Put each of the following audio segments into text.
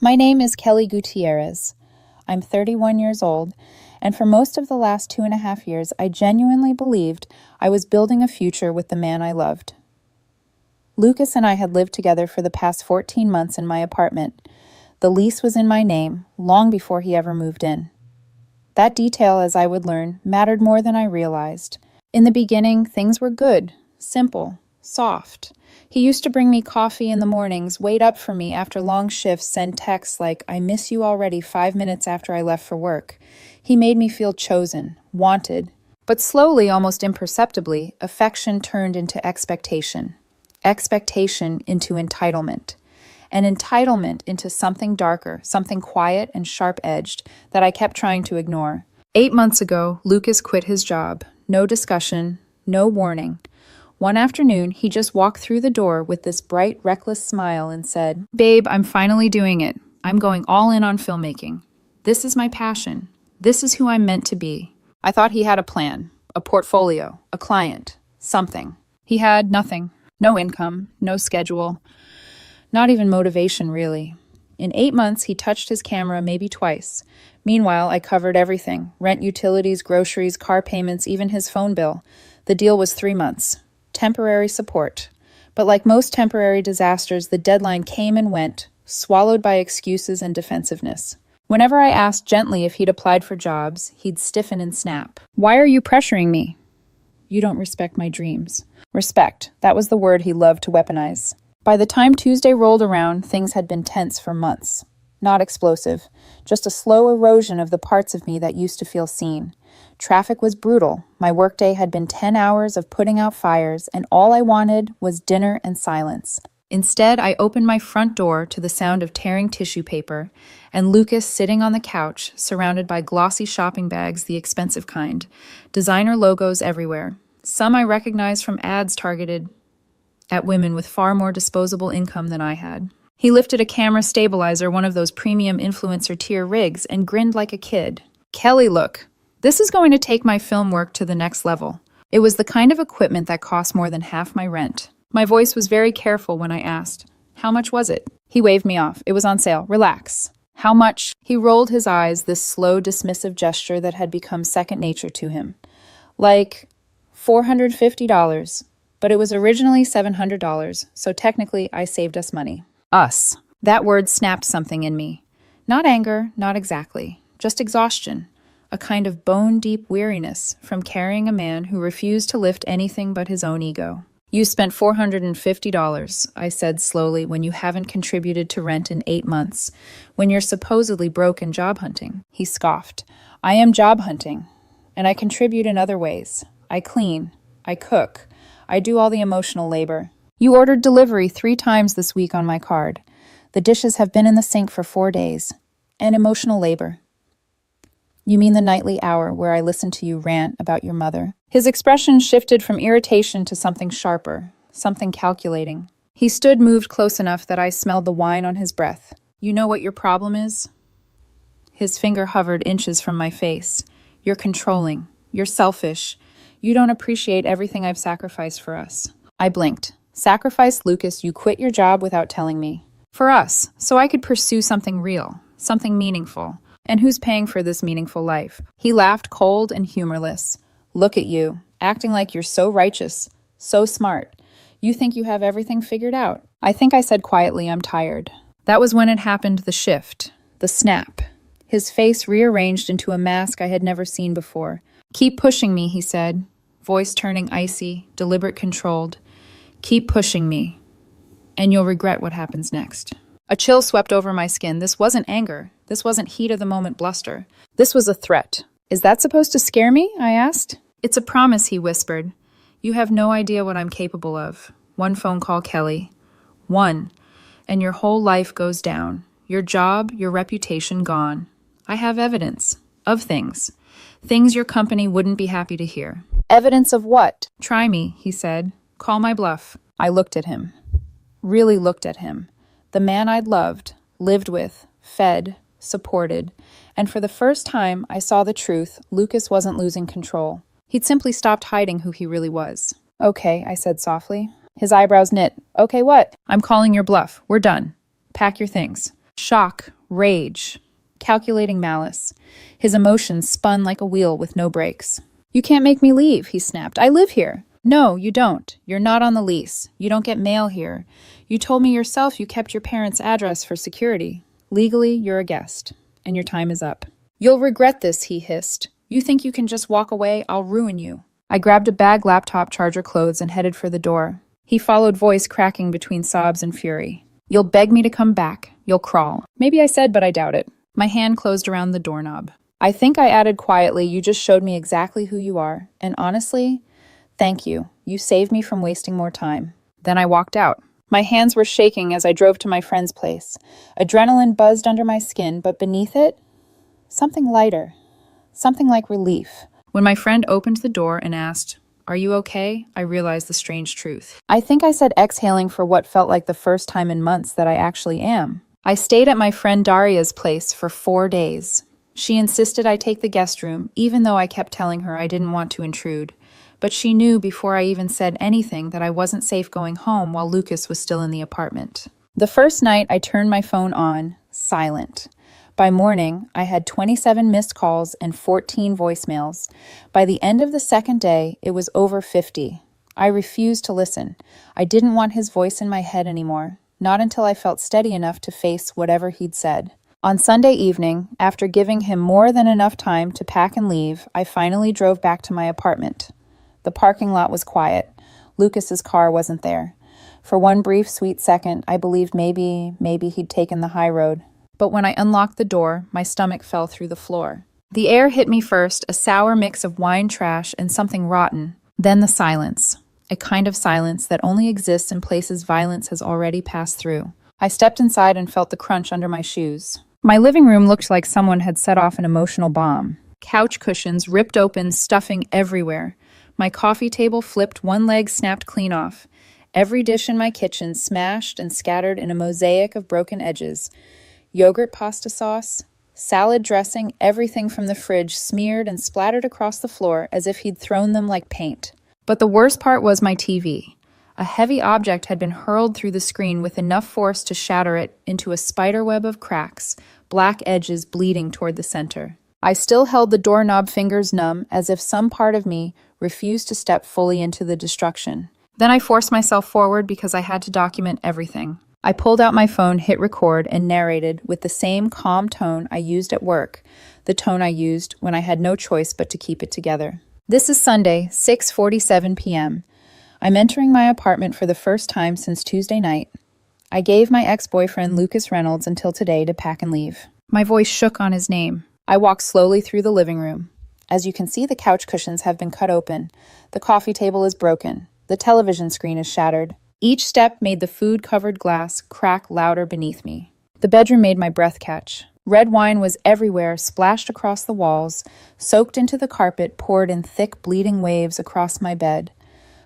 My name is Kelly Gutierrez. I'm 31 years old, and for most of the last 2.5 years, I genuinely believed I was building a future with the man I loved. Lucas and I had lived together for the past 14 months in my apartment. The lease was in my name long before he ever moved in. That detail, as I would learn, mattered more than I realized. In the beginning, things were good, simple, soft. He used to bring me coffee in the mornings, wait up for me after long shifts, send texts like, "I miss you already," 5 minutes after I left for work. He made me feel chosen, wanted. But slowly, almost imperceptibly, affection turned into expectation. Expectation into entitlement. And entitlement into something darker, something quiet and sharp-edged that I kept trying to ignore. 8 months ago, Lucas quit his job. No discussion, no warning. One afternoon, he just walked through the door with this bright, reckless smile and said, "Babe, I'm finally doing it. I'm going all in on filmmaking. This is my passion. This is who I'm meant to be." I thought he had a plan, a portfolio, a client, something. He had nothing. No income, no schedule, not even motivation, really. In 8 months, he touched his camera maybe twice. Meanwhile, I covered everything: rent, utilities, groceries, car payments, even his phone bill. The deal was 3 months. Temporary support. But like most temporary disasters, the deadline came and went, swallowed by excuses and defensiveness. Whenever I asked gently if he'd applied for jobs, he'd stiffen and snap. "Why are you pressuring me?" "You don't respect my dreams." Respect. That was the word he loved to weaponize. By the time Tuesday rolled around, things had been tense for months. Not explosive, just a slow erosion of the parts of me that used to feel seen. Traffic was brutal. My workday had been 10 hours of putting out fires, and all I wanted was dinner and silence. Instead, I opened my front door to the sound of tearing tissue paper, and Lucas sitting on the couch, surrounded by glossy shopping bags, the expensive kind. Designer logos everywhere. Some I recognized from ads targeted at women with far more disposable income than I had. He lifted a camera stabilizer, one of those premium influencer tier rigs, and grinned like a kid. "Kelly, look. This is going to take my film work to the next level." It was the kind of equipment that cost more than half my rent. My voice was very careful when I asked, "How much was it?" He waved me off. "It was on sale. Relax." "How much?" He rolled his eyes, this slow, dismissive gesture that had become second nature to him. Like $450. But it was originally $700, so technically I saved us money. Us. That word snapped something in me. Not anger, not exactly. Just exhaustion. A kind of bone-deep weariness from carrying a man who refused to lift anything but his own ego. "You spent $450, I said slowly, "when you haven't contributed to rent in 8 months, when you're supposedly broke and job hunting." He scoffed. "I am job hunting, and I contribute in other ways. I clean. I cook. I do all the emotional labor. You ordered delivery 3 times this week on my card. The dishes have been in the sink for 4 days. And emotional labor." "You mean the nightly hour where I listen to you rant about your mother?" His expression shifted from irritation to something sharper, something calculating. He stood moved close enough that I smelled the wine on his breath. "You know what your problem is?" His finger hovered inches from my face. "You're controlling. You're selfish. You don't appreciate everything I've sacrificed for us." I blinked. "Sacrifice, Lucas? You quit your job without telling me." "For us, so I could pursue something real, something meaningful. And who's paying for this meaningful life?" He laughed, cold and humorless. "Look at you, acting like you're so righteous, so smart. You think you have everything figured out." I think I said quietly, "I'm tired." That was when it happened, the shift, the snap. His face rearranged into a mask I had never seen before. "Keep pushing me," he said, voice turning icy, deliberate, controlled. "Keep pushing me, and you'll regret what happens next." A chill swept over my skin. This wasn't anger. This wasn't heat-of-the-moment bluster. This was a threat. "Is that supposed to scare me?" I asked. "It's a promise," he whispered. "You have no idea what I'm capable of. One phone call, Kelly. One. And your whole life goes down. Your job, your reputation gone. I have evidence. Of things. Things your company wouldn't be happy to hear." "Evidence of what?" "Try me," he said. "Call my bluff." I looked at him. Really looked at him. The man I'd loved, lived with, fed, supported. And for the first time, I saw the truth. Lucas wasn't losing control. He'd simply stopped hiding who he really was. "Okay," I said softly. His eyebrows knit. "Okay, what?" "I'm calling your bluff. We're done. Pack your things." Shock, rage, calculating malice. His emotions spun like a wheel with no brakes. "You can't make me leave," he snapped. "I live here." "No, you don't. You're not on the lease. You don't get mail here. You told me yourself you kept your parents' address for security. Legally, you're a guest, and your time is up." "You'll regret this," he hissed. "You think you can just walk away? I'll ruin you." I grabbed a bag, laptop, charger, clothes, and headed for the door. He followed, voice cracking between sobs and fury. "You'll beg me to come back. You'll crawl." Maybe I said, but I doubt it. My hand closed around the doorknob. "I think," I added quietly, "you just showed me exactly who you are. And honestly, thank you. You saved me from wasting more time." Then I walked out. My hands were shaking as I drove to my friend's place. Adrenaline buzzed under my skin, but beneath it, something lighter. Something like relief. When my friend opened the door and asked, "Are you okay?" I realized the strange truth. I think I said, exhaling for what felt like the first time in months that I actually am. I stayed at my friend Daria's place for 4 days. She insisted I take the guest room, even though I kept telling her I didn't want to intrude. But she knew before I even said anything that I wasn't safe going home while Lucas was still in the apartment. The first night, I turned my phone on, silent. By morning, I had 27 missed calls and 14 voicemails. By the end of the second day, it was over 50. I refused to listen. I didn't want his voice in my head anymore, not until I felt steady enough to face whatever he'd said. On Sunday evening, after giving him more than enough time to pack and leave, I finally drove back to my apartment. The parking lot was quiet. Lucas's car wasn't there. For one brief, sweet second, I believed maybe he'd taken the high road. But when I unlocked the door, my stomach fell through the floor. The air hit me first, a sour mix of wine trash and something rotten. Then the silence. A kind of silence that only exists in places violence has already passed through. I stepped inside and felt the crunch under my shoes. My living room looked like someone had set off an emotional bomb. Couch cushions ripped open, stuffing everywhere. My coffee table flipped, one leg snapped clean off. Every dish in my kitchen smashed and scattered in a mosaic of broken edges. Yogurt pasta sauce, salad dressing, everything from the fridge smeared and splattered across the floor as if he'd thrown them like paint. But the worst part was my TV. A heavy object had been hurled through the screen with enough force to shatter it into a spiderweb of cracks, black edges bleeding toward the center. I still held the doorknob, fingers numb, as if some part of me refused to step fully into the destruction. Then I forced myself forward because I had to document everything. I pulled out my phone, hit record, and narrated with the same calm tone I used at work, the tone I used when I had no choice but to keep it together. This is Sunday, 6:47 p.m. I'm entering my apartment for the first time since Tuesday night. I gave my ex-boyfriend Lucas Reynolds until today to pack and leave. My voice shook on his name. I walked slowly through the living room. As you can see, the couch cushions have been cut open. The coffee table is broken. The television screen is shattered. Each step made the food-covered glass crack louder beneath me. The bedroom made my breath catch. Red wine was everywhere, splashed across the walls, soaked into the carpet, poured in thick, bleeding waves across my bed.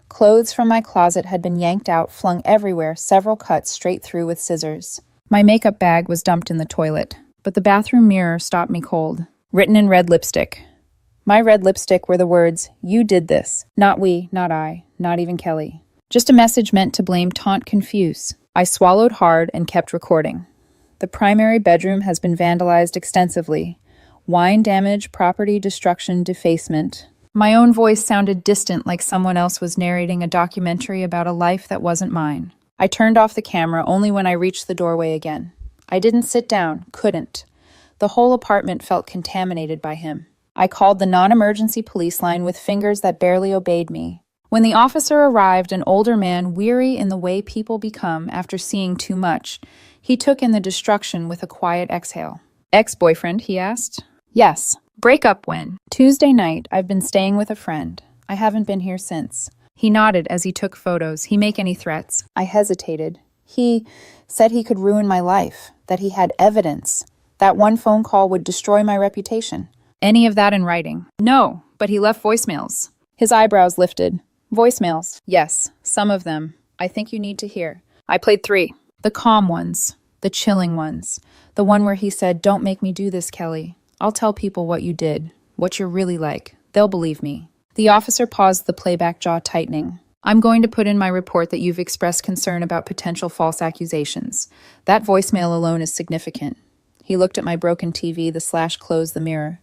Clothes from my closet had been yanked out, flung everywhere, several cuts straight through with scissors. My makeup bag was dumped in the toilet, but the bathroom mirror stopped me cold. Written in red lipstick. My red lipstick were the words, "You did this. Not we, not I, not even Kelly." Just a message meant to blame, taunt, confuse. I swallowed hard and kept recording. The primary bedroom has been vandalized extensively. Wine damage, property destruction, defacement. My own voice sounded distant, like someone else was narrating a documentary about a life that wasn't mine. I turned off the camera only when I reached the doorway again. I didn't sit down, couldn't. The whole apartment felt contaminated by him. I called the non-emergency police line with fingers that barely obeyed me. When the officer arrived, an older man, weary in the way people become after seeing too much, he took in the destruction with a quiet exhale. "Ex-boyfriend?" he asked. "Yes." "Break up when?" "Tuesday night. I've been staying with a friend. I haven't been here since." He nodded as he took photos. "He make any threats?" I hesitated. "He said he could ruin my life, that he had evidence. That one phone call would destroy my reputation." "Any of that in writing?" "No, but he left voicemails." His eyebrows lifted. "Voicemails? Yes, some of them. I think you need to hear." I played 3. The calm ones. The chilling ones. The one where he said, "Don't make me do this, Kelly. I'll tell people what you did, what you're really like. They'll believe me." The officer paused, the playback, jaw tightening. I'm going to put in my report that you've expressed concern about potential false accusations. That voicemail alone is significant. He looked at my broken TV, the slash closed the mirror.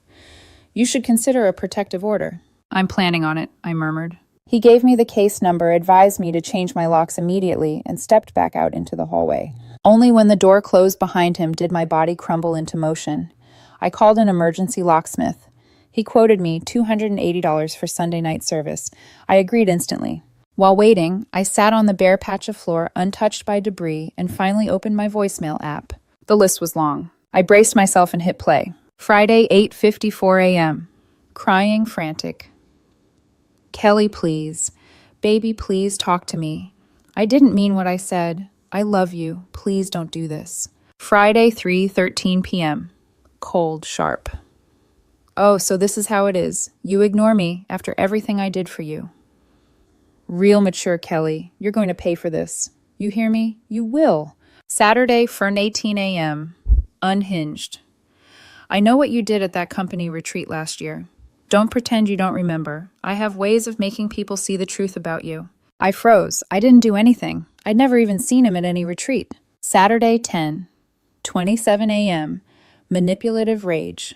You should consider a protective order. I'm planning on it, I murmured. He gave me the case number, advised me to change my locks immediately, and stepped back out into the hallway. Only when the door closed behind him did my body crumble into motion. I called an emergency locksmith. He quoted me $280 for Sunday night service. I agreed instantly. While waiting, I sat on the bare patch of floor untouched by debris and finally opened my voicemail app. The list was long. I braced myself and hit play. Friday, 8:54 a.m. Crying, frantic. Kelly, please. Baby, please talk to me. I didn't mean what I said. I love you. Please don't do this. Friday, 3:13 p.m. Cold, sharp. Oh, so this is how it is. You ignore me after everything I did for you. Real mature, Kelly. You're going to pay for this. You hear me? You will. Saturday, 4:18 a.m. Unhinged. I know what you did at that company retreat last year. Don't pretend you don't remember. I have ways of making people see the truth about you. I froze. I didn't do anything. I'd never even seen him at any retreat. Saturday, 10:27 a.m. Manipulative rage.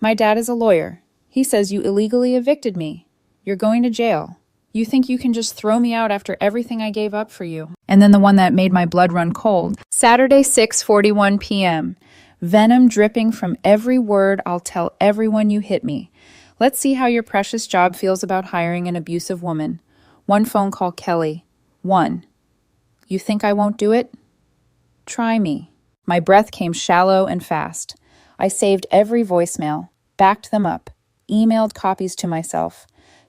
My dad is a lawyer. He says you illegally evicted me. You're going to jail. You think you can just throw me out after everything I gave up for you. And then the one that made my blood run cold. Saturday, 6:41 p.m. Venom dripping from every word. I'll tell everyone you hit me. Let's see how your precious job feels about hiring an abusive woman. One phone call, Kelly. 1. You think I won't do it? Try me. My breath came shallow and fast. I saved every voicemail, backed them up, emailed copies to myself,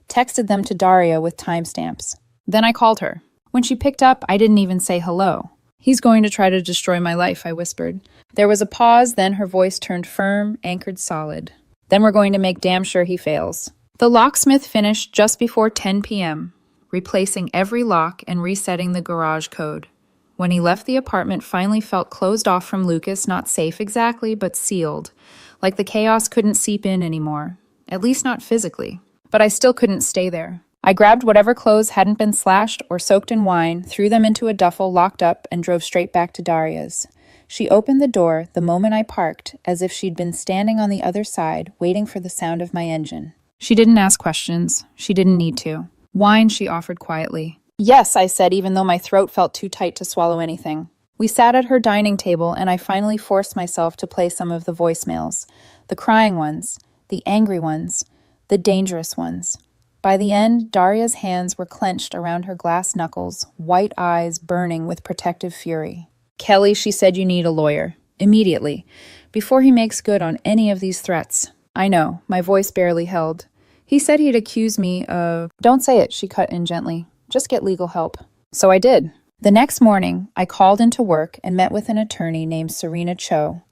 texted them to Daria with timestamps. Then I called her. When she picked up, I didn't even say hello. He's going to try to destroy my life, I whispered. There was a pause, then her voice turned firm, anchored solid. Then we're going to make damn sure he fails. The locksmith finished just before 10 p.m., replacing every lock and resetting the garage code. When he left, the apartment finally felt closed off from Lucas, not safe exactly, but sealed, like the chaos couldn't seep in anymore, at least not physically. But I still couldn't stay there. I grabbed whatever clothes hadn't been slashed or soaked in wine, threw them into a duffel, locked up, and drove straight back to Daria's. She opened the door the moment I parked, as if she'd been standing on the other side, waiting for the sound of my engine. She didn't ask questions. She didn't need to. Wine, she offered quietly. Yes, I said, even though my throat felt too tight to swallow anything. We sat at her dining table, and I finally forced myself to play some of the voicemails. The crying ones, the angry ones, the dangerous ones. By the end, Daria's hands were clenched around her glass knuckles, white eyes burning with protective fury. Kelly, she said, you need a lawyer. Immediately. Before he makes good on any of these threats. I know, my voice barely held. He said he'd accuse me of... Don't say it, she cut in gently. Just get legal help. So I did. The next morning, I called into work and met with an attorney named Serena Cho.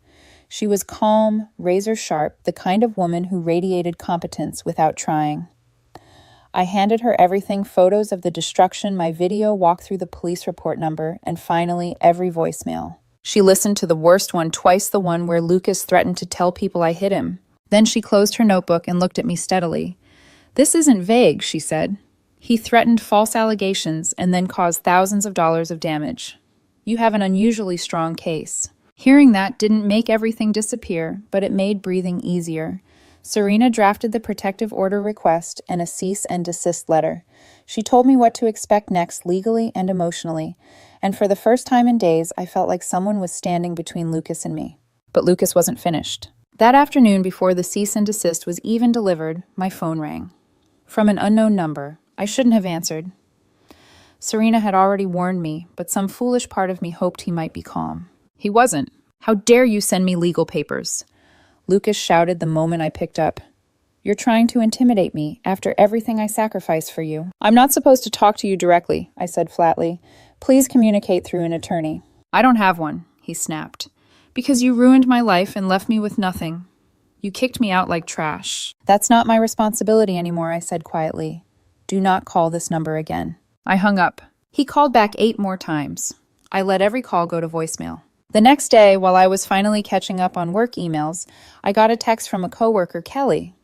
She was calm, razor sharp, the kind of woman who radiated competence without trying. I handed her everything, photos of the destruction, my video, walked through the police report number, and finally, every voicemail. She listened to the worst one, twice the one where Lucas threatened to tell people I hit him. Then she closed her notebook and looked at me steadily. This isn't vague, she said. He threatened false allegations and then caused thousands of dollars of damage. You have an unusually strong case. Hearing that didn't make everything disappear, but it made breathing easier. Serena drafted the protective order request and a cease and desist letter. She told me what to expect next legally and emotionally, and for the first time in days, I felt like someone was standing between Lucas and me. But Lucas wasn't finished. That afternoon, before the cease and desist was even delivered, my phone rang. From an unknown number. I shouldn't have answered. Serena had already warned me, but some foolish part of me hoped he might be calm. He wasn't. How dare you send me legal papers? Lucas shouted the moment I picked up. You're trying to intimidate me after everything I sacrificed for you. I'm not supposed to talk to you directly, I said flatly. Please communicate through an attorney. I don't have one, he snapped. Because you ruined my life and left me with nothing. You kicked me out like trash. That's not my responsibility anymore, I said quietly. Do not call this number again. I hung up. He called back 8 more times. I let every call go to voicemail. The next day, while I was finally catching up on work emails, I got a text from a coworker, Kelly.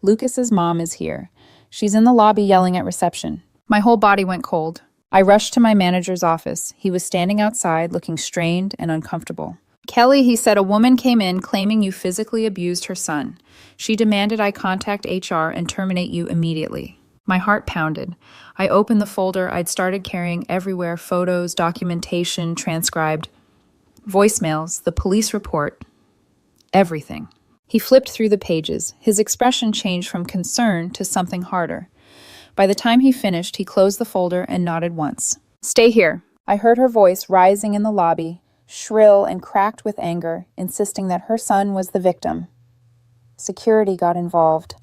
Lucas's mom is here. She's in the lobby yelling at reception. My whole body went cold. I rushed to my manager's office. He was standing outside, looking strained and uncomfortable. Kelly, he said, a woman came in claiming you physically abused her son. She demanded I contact HR and terminate you immediately. My heart pounded. I opened the folder I'd started carrying everywhere: photos, documentation, transcribed, voicemails, the police report, everything. He flipped through the pages. His expression changed from concern to something harder. By the time he finished, he closed the folder and nodded once. "Stay here." I heard her voice rising in the lobby, shrill and cracked with anger, insisting that her son was the victim. Security got involved.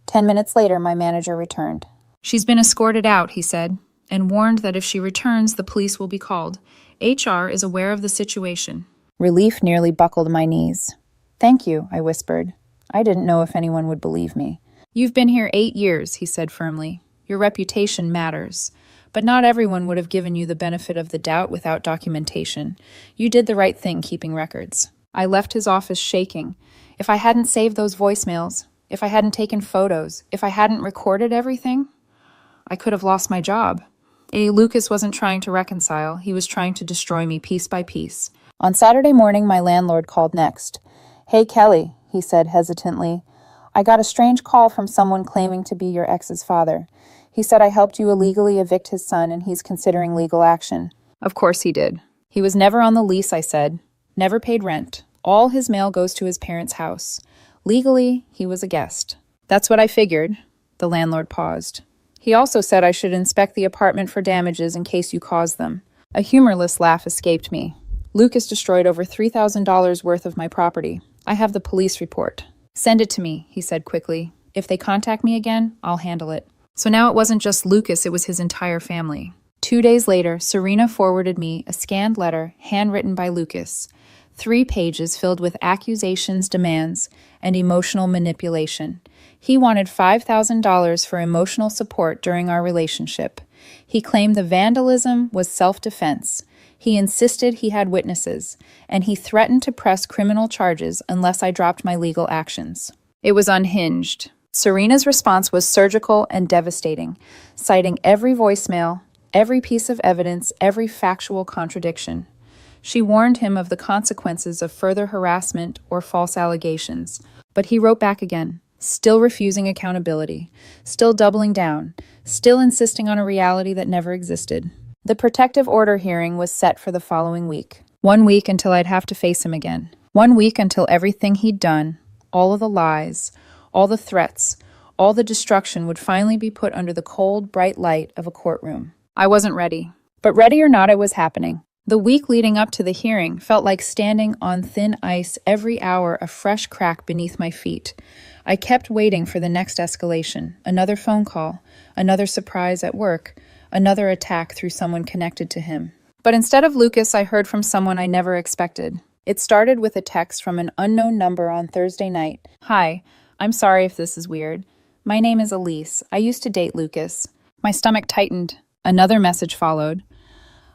10 minutes later, my manager returned. "She's been escorted out," he said, and warned that if she returns, the police will be called. HR is aware of the situation. Relief nearly buckled my knees. "Thank you," I whispered. I didn't know if anyone would believe me. "You've been here 8 years," he said firmly. "Your reputation matters. But not everyone would have given you the benefit of the doubt without documentation. You did the right thing keeping records." I left his office shaking. If I hadn't saved those voicemails, if I hadn't taken photos, if I hadn't recorded everything, I could have lost my job. Lucas wasn't trying to reconcile. He was trying to destroy me piece by piece. On Saturday morning, my landlord called next. "Hey, Kelly," he said hesitantly. "I got a strange call from someone claiming to be your ex's father. He said I helped you illegally evict his son and he's considering legal action." Of course he did. He was never on the lease, I said. Never paid rent. All his mail goes to his parents' house. Legally, he was a guest. That's what I figured. The landlord paused. He also said I should inspect the apartment for damages in case you caused them. A humorless laugh escaped me. Lucas destroyed over $3,000 worth of my property. I have the police report. "Send it to me," he said quickly. "If they contact me again, I'll handle it." So now it wasn't just Lucas, it was his entire family. 2 days later, Serena forwarded me a scanned letter handwritten by Lucas. 3 pages filled with accusations, demands, and emotional manipulation. He wanted $5,000 for emotional support during our relationship. He claimed the vandalism was self-defense. He insisted he had witnesses, and he threatened to press criminal charges unless I dropped my legal actions. It was unhinged. Serena's response was surgical and devastating, citing every voicemail, every piece of evidence, every factual contradiction. She warned him of the consequences of further harassment or false allegations, but he wrote back again, still refusing accountability, still doubling down, still insisting on a reality that never existed. The protective order hearing was set for the following week. 1 week until I'd have to face him again. 1 week until everything he'd done, all of the lies, all the threats, all the destruction would finally be put under the cold, bright light of a courtroom. I wasn't ready. But ready or not, it was happening. The week leading up to the hearing felt like standing on thin ice, every hour a fresh crack beneath my feet. I kept waiting for the next escalation, another phone call, another surprise at work, another attack through someone connected to him. But instead of Lucas, I heard from someone I never expected. It started with a text from an unknown number on Thursday night. "Hi, I'm sorry if this is weird. My name is Elise. I used to date Lucas." My stomach tightened. Another message followed.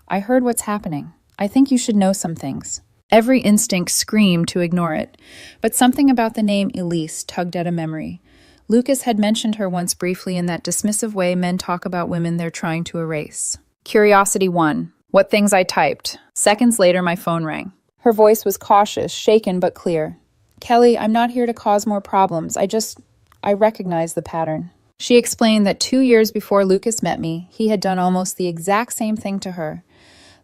"I heard what's happening. I think you should know some things." Every instinct screamed to ignore it, but something about the name Elise tugged at a memory. Lucas had mentioned her once briefly in that dismissive way men talk about women they're trying to erase. Curiosity won. What things I typed. Seconds later, my phone rang. Her voice was cautious, shaken but clear. "Kelly, I'm not here to cause more problems. I recognize the pattern." She explained that 2 years before Lucas met me, he had done almost the exact same thing to her.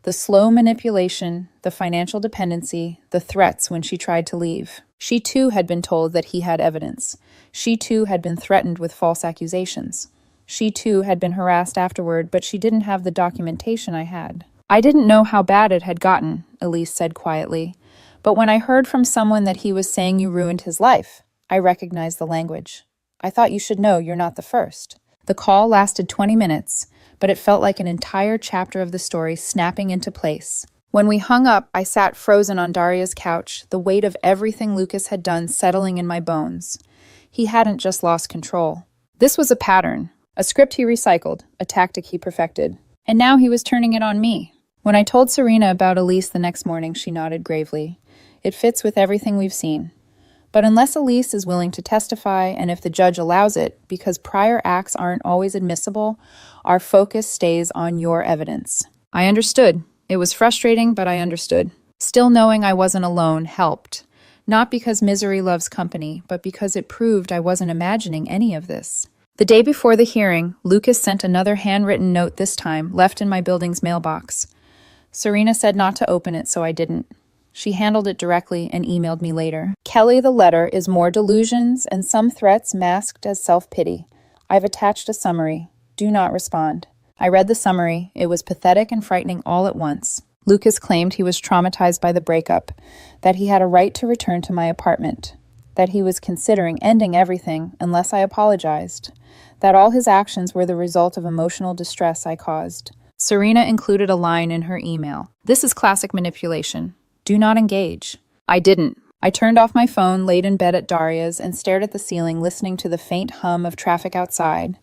The slow manipulation, the financial dependency, the threats when she tried to leave. She too had been told that he had evidence. She too had been threatened with false accusations. She too had been harassed afterward, but she didn't have the documentation I had. "I didn't know how bad it had gotten," Elise said quietly. "But when I heard from someone that he was saying you ruined his life, I recognized the language. I thought you should know you're not the first." The call lasted 20 minutes, but it felt like an entire chapter of the story snapping into place. When we hung up, I sat frozen on Daria's couch, the weight of everything Lucas had done settling in my bones. He hadn't just lost control. This was a pattern, a script he recycled, a tactic he perfected. And now he was turning it on me. When I told Serena about Elise the next morning, she nodded gravely. "It fits with everything we've seen." But unless Elise is willing to testify, and if the judge allows it, because prior acts aren't always admissible, our focus stays on your evidence. I understood. It was frustrating, but I understood. Still knowing I wasn't alone helped. Not because misery loves company, but because it proved I wasn't imagining any of this. The day before the hearing, Lucas sent another handwritten note this time, left in my building's mailbox. Serena said not to open it, so I didn't. She handled it directly and emailed me later. Kelly, the letter is more delusions and some threats masked as self-pity. I've attached a summary. Do not respond. I read the summary. It was pathetic and frightening all at once. Lucas claimed he was traumatized by the breakup, that he had a right to return to my apartment, that he was considering ending everything unless I apologized, that all his actions were the result of emotional distress I caused. Serena included a line in her email. This is classic manipulation. Do not engage. I didn't. I turned off my phone, laid in bed at Daria's, and stared at the ceiling, listening to the faint hum of traffic outside.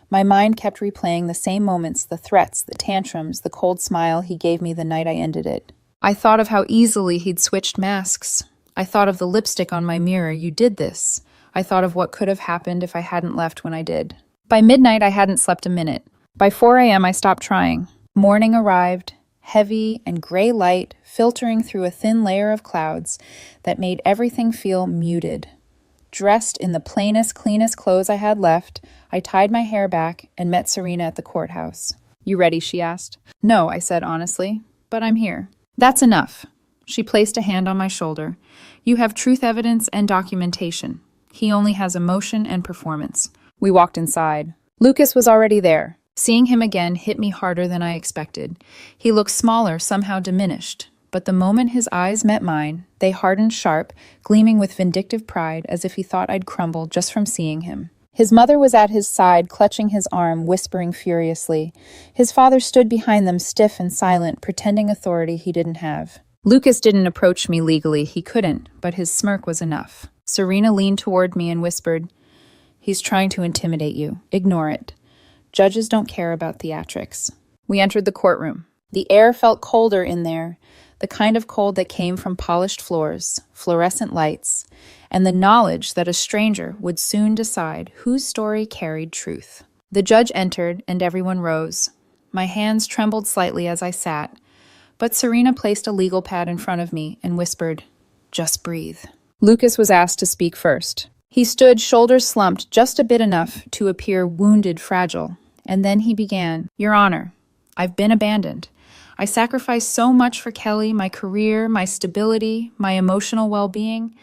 My mind kept replaying the same moments, the threats, the tantrums, the cold smile he gave me the night I ended it. I thought of how easily he'd switched masks. I thought of the lipstick on my mirror. You did this. I thought of what could have happened if I hadn't left when I did. By midnight, I hadn't slept a minute. By 4 a.m., I stopped trying. Morning arrived, heavy and gray light filtering through a thin layer of clouds that made everything feel muted. Dressed in the plainest, cleanest clothes I had left, I tied my hair back and met Serena at the courthouse. You ready? She asked. No, I said honestly, but I'm here. That's enough. She placed a hand on my shoulder. You have truth evidence and documentation. He only has emotion and performance. We walked inside. Lucas was already there. Seeing him again hit me harder than I expected. He looked smaller, somehow diminished. But the moment his eyes met mine, they hardened sharp, gleaming with vindictive pride, as if he thought I'd crumble just from seeing him. His mother was at his side, clutching his arm, whispering furiously. His father stood behind them, stiff and silent, pretending authority he didn't have. Lucas didn't approach me legally. He couldn't, but his smirk was enough. Serena leaned toward me and whispered, He's trying to intimidate you. Ignore it. Judges don't care about theatrics. We entered the courtroom. The air felt colder in there, the kind of cold that came from polished floors, fluorescent lights, and the knowledge that a stranger would soon decide whose story carried truth. The judge entered, and everyone rose. My hands trembled slightly as I sat, but Serena placed a legal pad in front of me and whispered, Just breathe. Lucas was asked to speak first. He stood, shoulders slumped just a bit enough to appear wounded, fragile. And then he began, Your Honor, I've been abandoned. I sacrificed so much for Kelly, my career, my stability, my emotional well-being,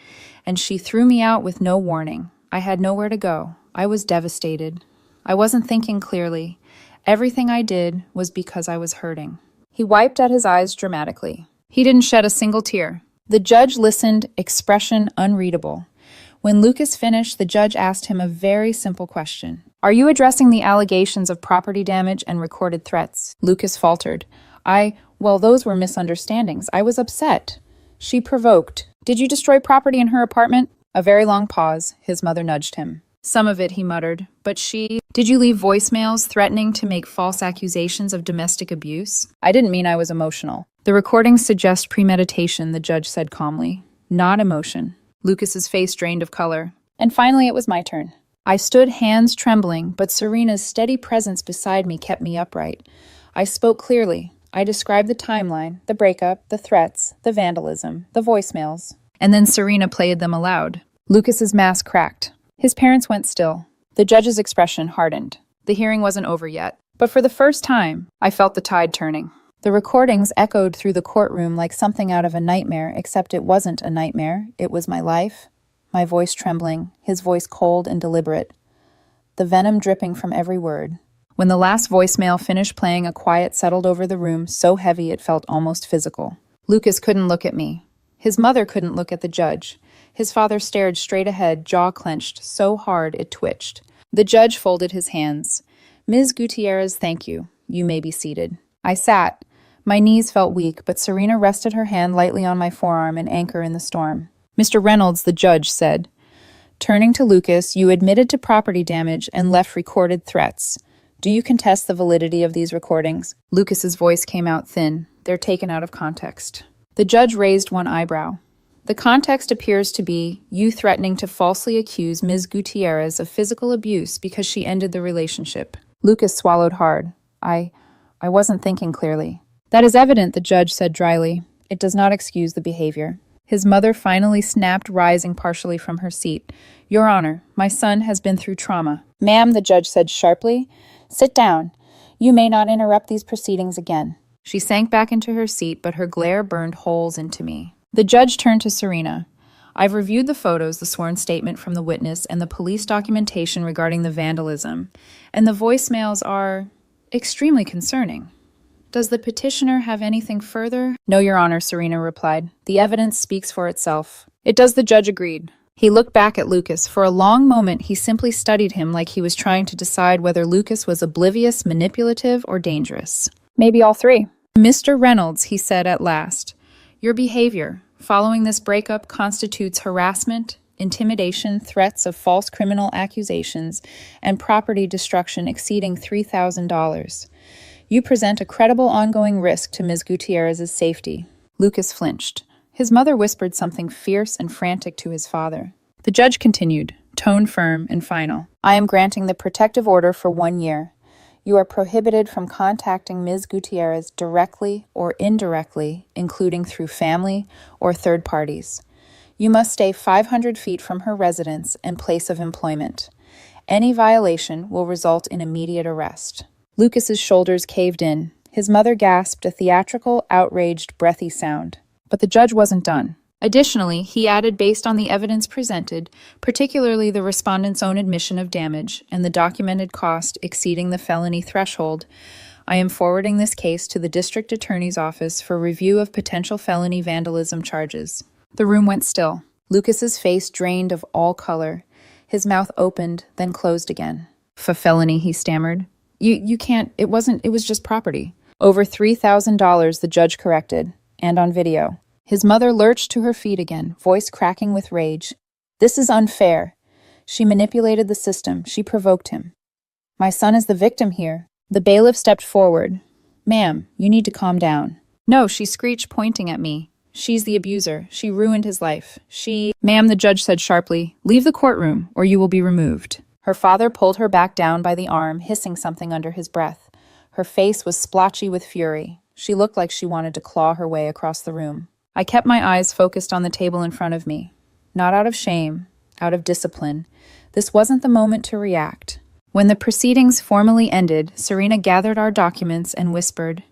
and she threw me out with no warning. I had nowhere to go. I was devastated. I wasn't thinking clearly. Everything I did was because I was hurting. He wiped at his eyes dramatically. He didn't shed a single tear. The judge listened, expression unreadable. When Lucas finished, the judge asked him a very simple question. Are you addressing the allegations of property damage and recorded threats? Lucas faltered. Well, those were misunderstandings. I was upset. She provoked. Did you destroy property in her apartment? A very long pause. His mother nudged him. Some of it, he muttered. But did you leave voicemails threatening to make false accusations of domestic abuse? I didn't mean I was emotional. The recordings suggest premeditation, the judge said calmly. Not emotion. Lucas's face drained of color. And finally, it was my turn. I stood, hands trembling, but Serena's steady presence beside me kept me upright. I spoke clearly. I described the timeline, the breakup, the threats, the vandalism, the voicemails. And then Serena played them aloud. Lucas's mask cracked. His parents went still. The judge's expression hardened. The hearing wasn't over yet. But for the first time, I felt the tide turning. The recordings echoed through the courtroom like something out of a nightmare, except it wasn't a nightmare. It was my life. My voice trembling, his voice cold and deliberate. The venom dripping from every word. When the last voicemail finished playing, a quiet settled over the room, so heavy it felt almost physical. Lucas couldn't look at me. His mother couldn't look at the judge. His father stared straight ahead, jaw clenched, so hard it twitched. The judge folded his hands. Ms. Gutierrez, thank you. You may be seated. I sat. My knees felt weak, but Serena rested her hand lightly on my forearm, an anchor in the storm. Mr. Reynolds, the judge said. Turning to Lucas, you admitted to property damage and left recorded threats. Do you contest the validity of these recordings? Lucas's voice came out thin. They're taken out of context. The judge raised one eyebrow. The context appears to be you threatening to falsely accuse Ms. Gutierrez of physical abuse because she ended the relationship. Lucas swallowed hard. I wasn't thinking clearly. That is evident, the judge said dryly. It does not excuse the behavior. His mother finally snapped, rising partially from her seat. Your Honor, my son has been through trauma. Ma'am, the judge said sharply, sit down. You may not interrupt these proceedings again. She sank back into her seat, but her glare burned holes into me. The judge turned to Serena. I've reviewed the photos, the sworn statement from the witness, and the police documentation regarding the vandalism, and the voicemails are extremely concerning. Does the petitioner have anything further? No, Your Honor, Serena replied. The evidence speaks for itself. It does, the judge agreed. He looked back at Lucas. For a long moment, he simply studied him like he was trying to decide whether Lucas was oblivious, manipulative, or dangerous. Maybe all three. Mr. Reynolds, he said at last, your behavior following this breakup constitutes harassment, intimidation, threats of false criminal accusations, and property destruction exceeding $3,000. You present a credible ongoing risk to Ms. Gutierrez's safety. Lucas flinched. His mother whispered something fierce and frantic to his father. The judge continued, tone firm and final. I am granting the protective order for 1 year. You are prohibited from contacting Ms. Gutierrez directly or indirectly, including through family or third parties. You must stay 500 feet from her residence and place of employment. Any violation will result in immediate arrest. Lucas's shoulders caved in. His mother gasped a theatrical, outraged, breathy sound. But the judge wasn't done. Additionally, he added, based on the evidence presented, particularly the respondent's own admission of damage and the documented cost exceeding the felony threshold, I am forwarding this case to the district attorney's office for review of potential felony vandalism charges. The room went still. Lucas's face drained of all color. His mouth opened, then closed again. For felony, he stammered. You can't, it was just property. Over $3,000, the judge corrected, and on video. His mother lurched to her feet again, voice cracking with rage. This is unfair. She manipulated the system. She provoked him. My son is the victim here. The bailiff stepped forward. Ma'am, you need to calm down. No, she screeched, pointing at me. She's the abuser. She ruined his life. Ma'am, the judge said sharply, leave the courtroom or you will be removed. Her father pulled her back down by the arm, hissing something under his breath. Her face was splotchy with fury. She looked like she wanted to claw her way across the room. I kept my eyes focused on the table in front of me. Not out of shame, out of discipline. This wasn't the moment to react. When the proceedings formally ended, Serena gathered our documents and whispered,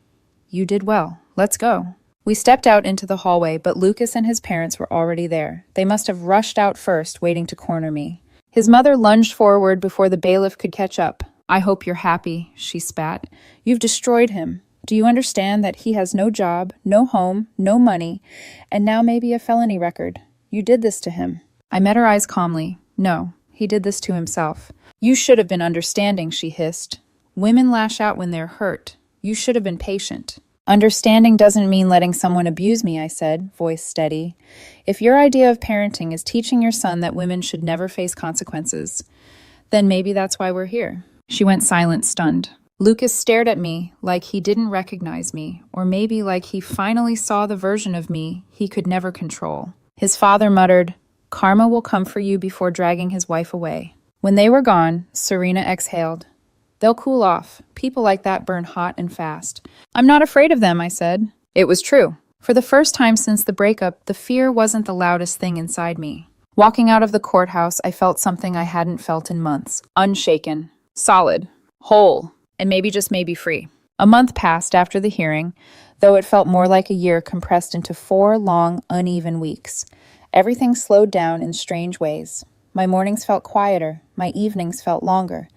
You did well. Let's go. We stepped out into the hallway, but Lucas and his parents were already there. They must have rushed out first, waiting to corner me. His mother lunged forward before the bailiff could catch up. I hope you're happy, she spat. You've destroyed him. Do you understand that he has no job, no home, no money, and now maybe a felony record? You did this to him. I met her eyes calmly. No, he did this to himself. You should have been understanding, she hissed. Women lash out when they're hurt. You should have been patient. Understanding doesn't mean letting someone abuse me, I said, voice steady. If your idea of parenting is teaching your son that women should never face consequences, then maybe that's why we're here. She went silent, stunned. Lucas stared at me like he didn't recognize me, or maybe like he finally saw the version of me he could never control. His father muttered, Karma will come for you before dragging his wife away. When they were gone, Serena exhaled. They'll cool off. People like that burn hot and fast. I'm not afraid of them, I said. It was true. For the first time since the breakup, the fear wasn't the loudest thing inside me. Walking out of the courthouse, I felt something I hadn't felt in months. Unshaken. Solid. Whole. And maybe just maybe free. A month passed after the hearing, though it felt more like a year compressed into 4 long, uneven weeks. Everything slowed down in strange ways. My mornings felt quieter, my evenings felt longer,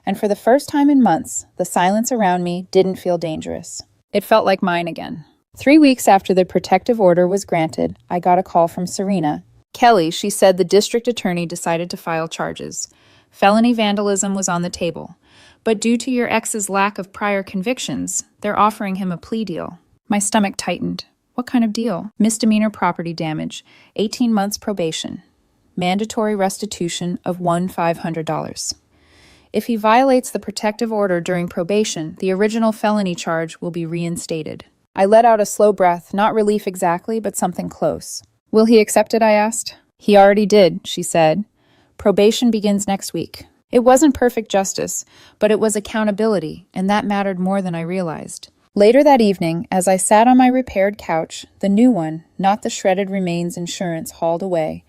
and for the first time in months, the silence around me didn't feel dangerous. It felt like mine again. 3 weeks after the protective order was granted, I got a call from Serena. Kelly, she said the district attorney decided to file charges. Felony vandalism was on the table. But due to your ex's lack of prior convictions, they're offering him a plea deal. My stomach tightened. What kind of deal? Misdemeanor property damage, 18 months probation, mandatory restitution of $1,500. If he violates the protective order during probation, the original felony charge will be reinstated. I let out a slow breath, not relief exactly, but something close. Will he accept it? I asked. He already did, she said. Probation begins next week. It wasn't perfect justice, but it was accountability, and that mattered more than I realized. Later that evening, as I sat on my repaired couch, the new one, not the shredded remains insurance hauled away,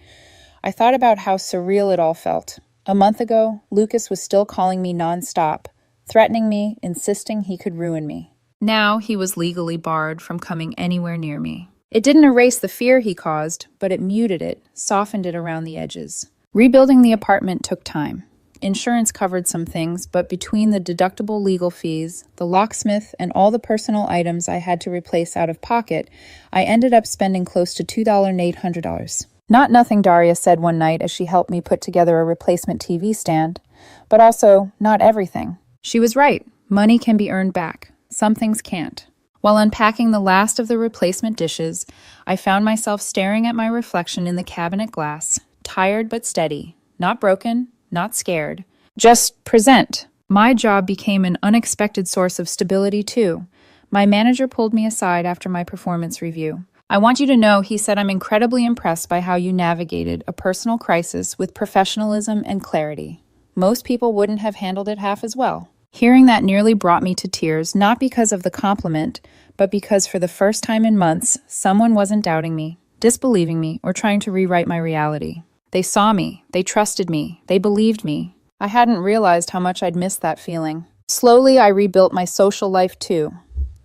I thought about how surreal it all felt. A month ago, Lucas was still calling me nonstop, threatening me, insisting he could ruin me. Now he was legally barred from coming anywhere near me. It didn't erase the fear he caused, but it muted it, softened it around the edges. Rebuilding the apartment took time. Insurance covered some things, but between the deductible legal fees, the locksmith, and all the personal items I had to replace out of pocket, I ended up spending close to $2,800. Not nothing, Daria said one night as she helped me put together a replacement TV stand, but also not everything. She was right. Money can be earned back. Some things can't. While unpacking the last of the replacement dishes, I found myself staring at my reflection in the cabinet glass, tired but steady, not broken, not scared. Just present. My job became an unexpected source of stability, too. My manager pulled me aside after my performance review. I want you to know, he said, I'm incredibly impressed by how you navigated a personal crisis with professionalism and clarity. Most people wouldn't have handled it half as well. Hearing that nearly brought me to tears, not because of the compliment, but because for the first time in months, someone wasn't doubting me, disbelieving me, or trying to rewrite my reality. They saw me, they trusted me, they believed me. I hadn't realized how much I'd missed that feeling. Slowly, I rebuilt my social life too.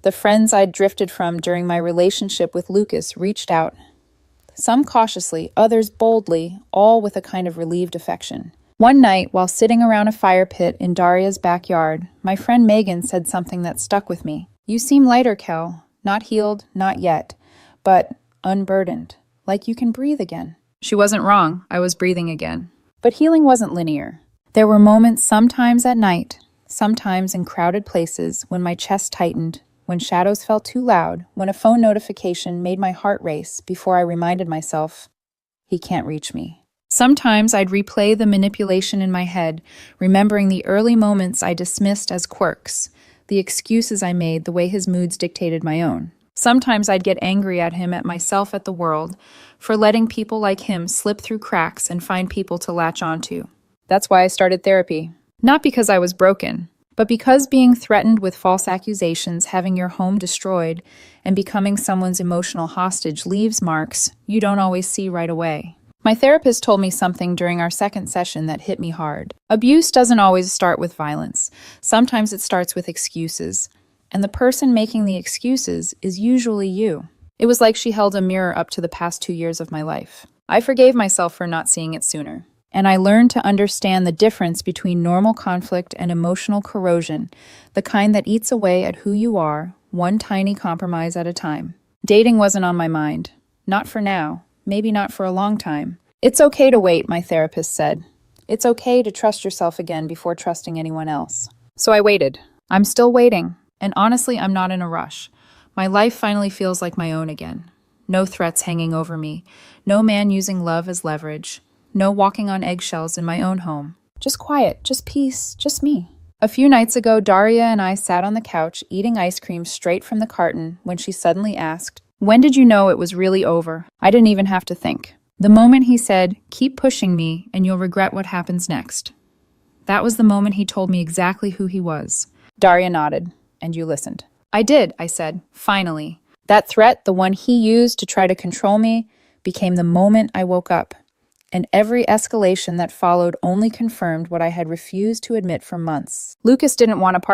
The friends I'd drifted from during my relationship with Lucas reached out. Some cautiously, others boldly, all with a kind of relieved affection. One night, while sitting around a fire pit in Daria's backyard, my friend Megan said something that stuck with me. You seem lighter, Kel. Not healed, not yet, but unburdened, like you can breathe again. She wasn't wrong. I was breathing again. But healing wasn't linear. There were moments, sometimes at night, sometimes in crowded places, when my chest tightened, when shadows felt too loud, when a phone notification made my heart race before I reminded myself, he can't reach me. Sometimes I'd replay the manipulation in my head, remembering the early moments I dismissed as quirks, the excuses I made, the way his moods dictated my own. Sometimes I'd get angry at him, at myself, at the world, for letting people like him slip through cracks and find people to latch onto. That's why I started therapy. Not because I was broken, but because being threatened with false accusations, having your home destroyed, and becoming someone's emotional hostage leaves marks you don't always see right away. My therapist told me something during our second session that hit me hard. Abuse doesn't always start with violence. Sometimes it starts with excuses. And the person making the excuses is usually you. It was like she held a mirror up to the past 2 years of my life. I forgave myself for not seeing it sooner. And I learned to understand the difference between normal conflict and emotional corrosion, the kind that eats away at who you are, one tiny compromise at a time. Dating wasn't on my mind. Not for now. Maybe not for a long time. It's okay to wait, my therapist said. It's okay to trust yourself again before trusting anyone else. So I waited. I'm still waiting. And honestly, I'm not in a rush. My life finally feels like my own again. No threats hanging over me. No man using love as leverage. No walking on eggshells in my own home. Just quiet, just peace, just me. A few nights ago, Daria and I sat on the couch eating ice cream straight from the carton when she suddenly asked, "When did you know it was really over?" I didn't even have to think. The moment he said, "Keep pushing me and you'll regret what happens next." That was the moment he told me exactly who he was. Daria nodded. And you listened. I did, I said, finally. That threat, the one he used to try to control me, became the moment I woke up. And every escalation that followed only confirmed what I had refused to admit for months. Lucas didn't want to part